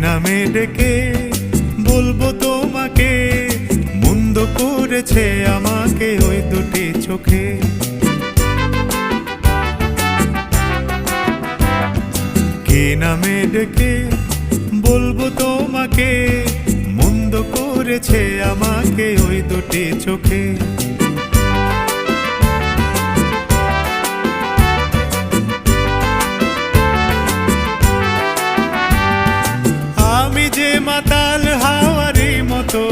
নামে ডেকে বলবো তোমাকে, মন্দ করেছে আমাকে ওই দুটি চোখে। কে নামে ডেকে বলবো তোমাকে, মন্দ করেছে আমাকে ওই দুটি চোখে। মাতাল হাওয়ারি মতো